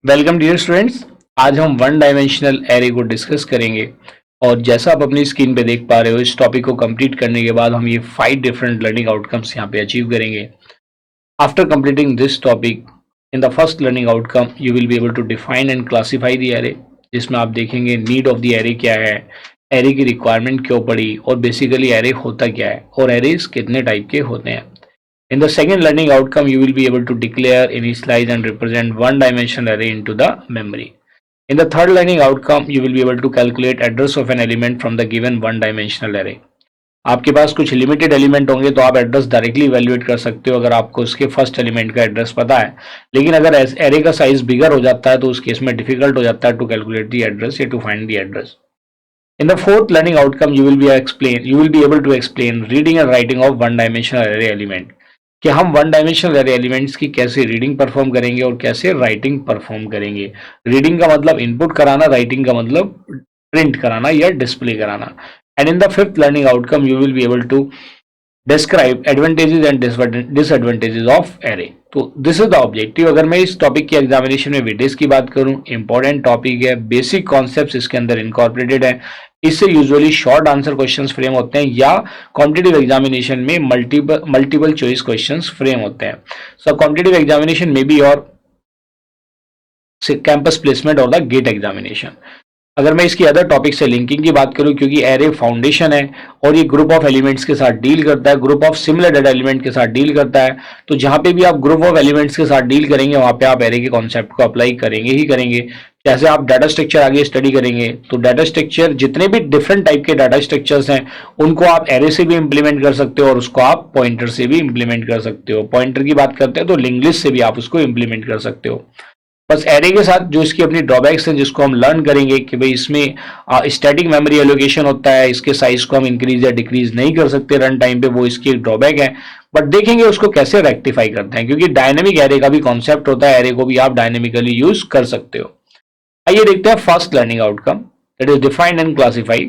Welcome dear students. आज हम one dimensional array को डिस्कस करेंगे और जैसा आप अपनी स्क्रीन पे देख पा रहे हो, इस टॉपिक को कंप्लीट करने के बाद हम ये 5 डिफरेंट लर्निंग आउटकम्स यहाँ पे अचीव करेंगे। After completing this topic, in the first learning outcome you will be able to define and classify the array, जिसमें आप देखेंगे नीड ऑफ द एरे क्या है, एरे की रिक्वायरमेंट क्यों पड़ी और बेसिकली एरे होता क्या है और एरेज कितने टाइप के होते हैं। In the second learning outcome, you will be able to declare, initialize and represent one-dimensional array into the memory. In the third learning outcome, you will be able to calculate address of an element from the given one-dimensional array. आपके पास कुछ limited element होंगे तो आप address directly evaluate कर सकते हो अगर आपको उसके फर्स्ट एलिमेंट का एड्रेस पता है, लेकिन अगर एरे का साइज बिगर हो जाता है तो उस केस में डिफिकल्ट हो जाता है टू कैलकुलेट द एड्रेस या to find the address. In the fourth learning outcome, you will be able to explain reading and writing of one-dimensional array element. कि हम वन डायमेंशनल एरे एलिमेंट्स की कैसे reading perform करेंगे और कैसे writing perform करेंगे. Reading का मतलब इनपुट कराना, राइटिंग का मतलब प्रिंट कराना या डिस्प्ले कराना. And in the fifth learning outcome you will be able to describe advantages and disadvantages of array. तो दिस इज द ऑब्जेक्टिव. अगर मैं इस टॉपिक के एग्जामिनेशन में वेटेज की बात करूं, इंपॉर्टेंट टॉपिक है, बेसिक कॉन्सेप्ट्स इसके अंदर इनकॉर्पोरेटेड है. इससे usually short answer questions frame होते हैं या कॉम्पिटिटिव एग्जामिनेशन में मल्टीपल चॉइस क्वेश्चंस फ्रेम होते हैं. सो कॉम्पिटिटिव एग्जामिनेशन में बी और कैंपस प्लेसमेंट और द गेट एग्जामिनेशन. अगर मैं इसकी अदर टॉपिक से लिंकिंग की बात करूं, क्योंकि एरे फाउंडेशन है और ये ग्रुप ऑफ एलिमेंट्स के साथ डील करता है, group of similar data element के साथ डील करता है, तो जहां पे भी आप ग्रुप ऑफ एलिमेंट्स के साथ डील करेंगे वहां पे आप एरे के कॉन्सेप्ट को अप्लाई करेंगे ही करेंगे. जैसे आप डाटा स्ट्रक्चर आगे स्टडी करेंगे तो डाटा स्ट्रक्चर, जितने भी डिफरेंट टाइप के डाटा स्ट्रक्चर्स हैं उनको आप एरे से भी इंप्लीमेंट कर सकते हो और उसको आप पॉइंटर से भी इंप्लीमेंट कर सकते हो. पॉइंटर की बात करते हैं तो लिंक्ड लिस्ट से भी आप उसको इंप्लीमेंट कर सकते हो. बस एरे के साथ जो इसकी अपनी ड्रॉबैक्स हैं जिसको हम लर्न करेंगे कि भाई इसमें स्टैटिक मेमोरी एलोकेशन होता है, इसके साइज को हम इंक्रीज या डिक्रीज नहीं कर सकते रन टाइम पे, वो इसकी एक ड्रॉबैक है. बट देखेंगे उसको कैसे रेक्टिफाई करते हैं, क्योंकि डायनेमिक एरे का भी कॉन्सेप्ट होता है, एरे को भी आप डायनेमिकली यूज कर सकते हो. आइए देखते हैं first learning outcome, that is define and classify.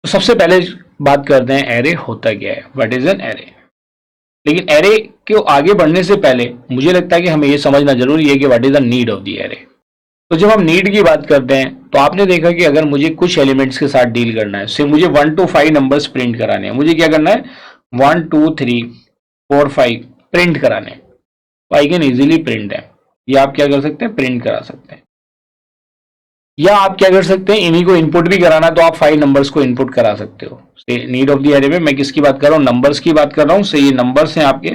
तो सबसे पहले बात करते हैं एरे होता क्या है, व्हाट इज एन एरे. लेकिन एरे के आगे बढ़ने से पहले मुझे लगता है कि हमें यह समझना जरूरी है कि what is the need of the array. तो जब हम नीड की बात करते हैं तो आपने देखा कि अगर मुझे कुछ एलिमेंट्स के साथ डील करना है, सिर्फ मुझे 1 to 5 नंबर्स प्रिंट कराने हैं, मुझे क्या करना है 1 2 3 4 5 प्रिंट कराने हैं, तो आई कैन इजीली प्रिंट है. या आप क्या कर सकते हैं, प्रिंट करा सकते हैं. या आप क्या कर सकते हैं, इन्हीं को इनपुट भी कराना तो आप 5 नंबर्स को इनपुट करा सकते हो. नीड ऑफ द एरे में मैं किसकी बात कर रहा हूँ, नंबर्स की बात कर रहा हूँ. से ये नंबर्स हैं आपके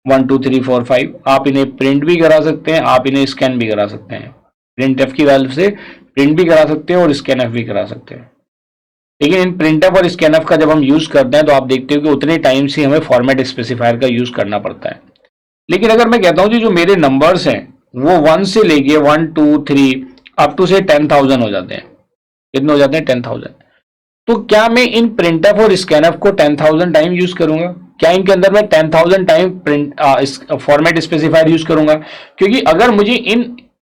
1 2 3 4 5. आप इन्हें प्रिंट भी करा सकते हैं, आप इन्हें स्कैन भी करा सकते हैं. प्रिंट एफ की वैल्यू से प्रिंट भी करा सकते हैं और स्कैन एफ भी करा सकते हैं. लेकिन इन प्रिंट एफ और स्कैन एफ का जब हम यूज करते हैं तो आप देखते हो कि उतने टाइम से हमें फॉर्मेट स्पेसिफायर का यूज करना पड़ता है. लेकिन अगर मैं कहता हूं कि जो मेरे नंबर्स हैं वो 1 से लेके 1 2 3 अप टू से 10,000 हो जाते हैं, कितने हो जाते हैं 10,000, तो क्या मैं इन प्रिंटफ और स्कैनफ को 10,000 टाइम यूज करूंगा? क्या इनके अंदर मैं 10,000 time print format specifier use करूंगा? क्योंकि अगर मुझे इन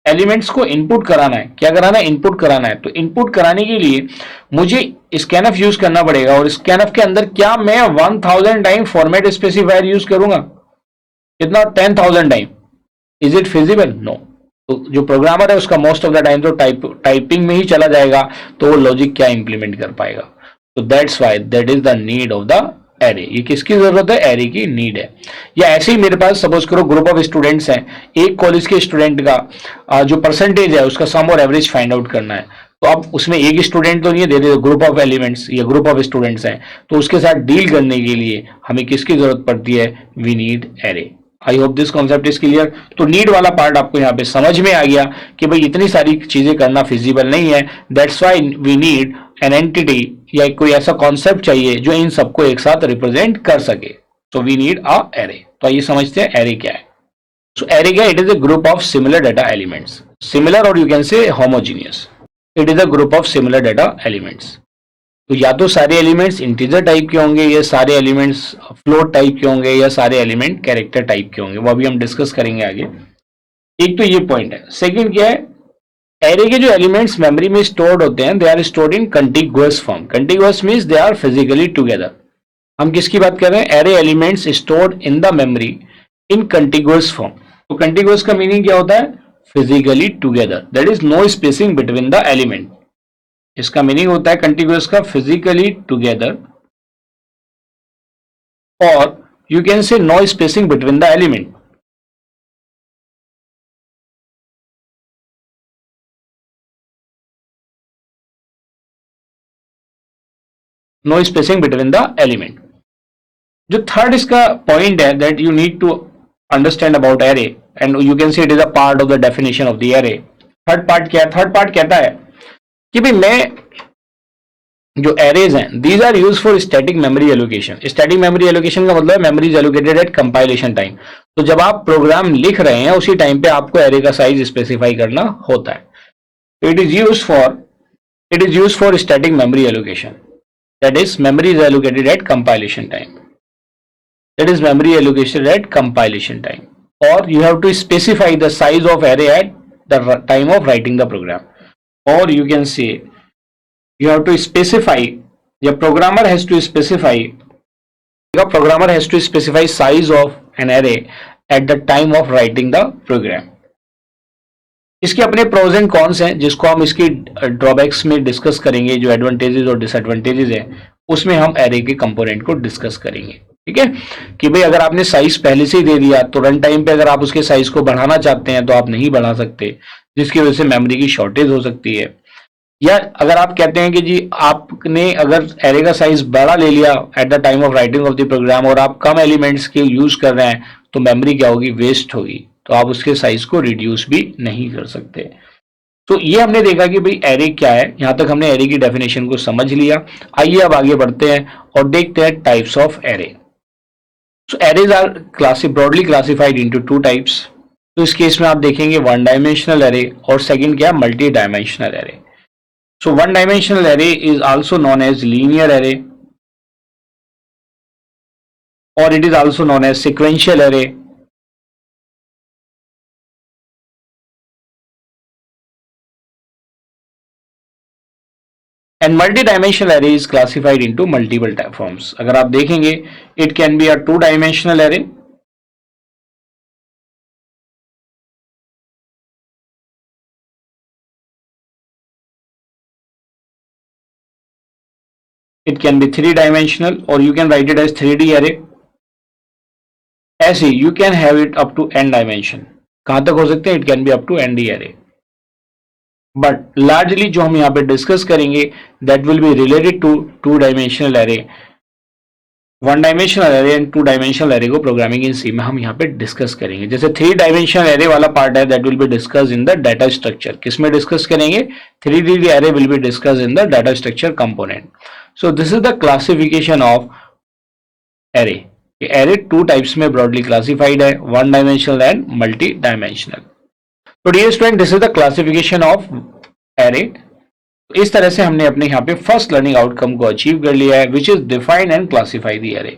एलिमेंट्स को इनपुट कराना है, क्या कराना है, इनपुट कराना है, तो इनपुट कराने के लिए मुझे स्कैनफ यूज करना पड़ेगा. और स्कैनफ के अंदर क्या मैं 1000 टाइम फॉर्मेट स्पेसिफायर यूज करूंगा? कितना, 10,000 time. Is it feasible? No. तो जो प्रोग्रामर है उसका मोस्ट ऑफ द टाइम तो टाइपिंग में ही चला जाएगा, तो वो लॉजिक क्या इंप्लीमेंट कर पाएगा. तो that's why that is the need of the array. ये किसकी जरूरत है, एरे की नीड है. या ऐसे ही मेरे पास सपोज करो ग्रुप ऑफ स्टूडेंट्स हैं, एक कॉलेज के स्टूडेंट का जो परसेंटेज है उसका सम और एवरेज फाइंड आउट करना है. तो अब उसमें एक स्टूडेंट तो नहीं है, दे दे ग्रुप ऑफ एलिमेंट्स या ग्रुप ऑफ स्टूडेंट्स हैं, तो उसके साथ डील करने के लिए हमें किसकी जरूरत पड़ती है, we need array. I hope this concept is clear. तो नीड वाला पार्ट आपको यहाँ पे समझ में आ गया कि भाई इतनी सारी चीजें करना फिजिबल नहीं है. That's why we need an entity या कोई ऐसा कॉन्सेप्ट चाहिए जो इन सबको एक साथ रिप्रेजेंट कर सके. तो वी नीड अ एरे. तो आइए समझते हैं एरे क्या है. सो एरे क्या, it is a group of similar data elements. Similar और you can say homogeneous. It is a group of similar data elements. तो या तो सारे एलिमेंट्स इंटीजर टाइप के होंगे, या सारे एलिमेंट्स फ्लोट टाइप के होंगे, या सारे एलिमेंट कैरेक्टर टाइप के होंगे. वो अभी हम डिस्कस करेंगे आगे. एक तो ये पॉइंट है. सेकंड क्या है, एरे के जो एलिमेंट्स मेमोरी में स्टोर्ड होते हैं, they are stored in contiguous form. Contiguous means they are physically together. हम किसकी बात कर रहे हैं, array elements stored in the memory in contiguous form. तो कंटिगुअस का मीनिंग क्या होता है, physically together. That is no spacing between the element. इसका मीनिंग होता है कंटिन्यूअस का physically together, or you can say no spacing between the element. No spacing between the element. जो थर्ड इसका पॉइंट है that you need to understand about array, and you can say it is a part of the definition of the array. Third part क्या है? Third part कहता है कि भाई मैं जो एरेज हैं these are use for static memory allocation. Static memory allocation का मतलब memory is allocated at compilation time. तो जब आप प्रोग्राम लिख रहे हैं उसी टाइम पे आपको एरे का साइज स्पेसिफाई करना होता है. It is use for static memory allocation. That is memory is allocated at compilation time. That is memory allocation at compilation time, or you have to specify the size of array at the time of writing the program, or you can say you have to specify, the programmer has to specify size of an array at the time of writing the program. इसके अपने pros and cons हैं जिसको हम इसकी drawbacks में discuss करेंगे. जो advantages और डिसएडवांटेजेस हैं उसमें हम एरे के कंपोनेंट को डिस्कस करेंगे. ठीक है कि भाई अगर आपने साइज पहले से ही दे दिया तो रन टाइम पे अगर आप उसके साइज को बढ़ाना चाहते हैं तो आप नहीं बढ़ा सकते, जिसकी वजह से मेमोरी की शॉर्टेज हो सकती है. या अगर आप कहते हैं कि जी आपने अगर एरे का साइज बड़ा ले लिया at the time of writing of the program और आप कम एलिमेंट्स के यूज कर रहे हैं तो मेमोरी क्या होगी? वेस्ट होगी. तो आप उसके साइज को रिड्यूस भी नहीं कर सकते. तो ये हमने देखा कि भाई एरे क्या है. यहां तक हमने एरे की डेफिनेशन को समझ लिया. आइए अब आगे बढ़ते हैं और देखते हैं types of array. So arrays are broadly classified into two types. तो इस केस में आप देखेंगे वन डायमेंशनल एरे और सेकंड क्या? Multi dimensional array. So one dimensional array is also known as linear array, और it is also known as sequential array. And multi-dimensional array is classified into multiple type forms. अगर आप देखेंगे it can be a two-dimensional array, it can be three-dimensional, or you can write it as 3D array. ऐसे you can have it up to n dimension. कहाँ तक हो सकते हैं? It can be up to nd array. But largely जो हम यहाँ पे डिस्कस करेंगे that will be related to two dimensional array, one dimensional array and two dimensional array को प्रोग्रामिंग इन सी में हम यहाँ पे डिस्कस करेंगे. जैसे थ्री डायमेंशनल एरे वाला पार्ट है that will be discuss in the data structure. किसमें डिस्कस करेंगे? 3D array will be discuss in the data structure component. So this is the classification of array. Array two types में broadly classified है, one dimensional and multi dimensional. तो dear student, this is the classification of array. इस तरह से हमने अपने यहाँ पे फर्स्ट लर्निंग आउटकम को अचीव कर लिया है, which is define and classify the array.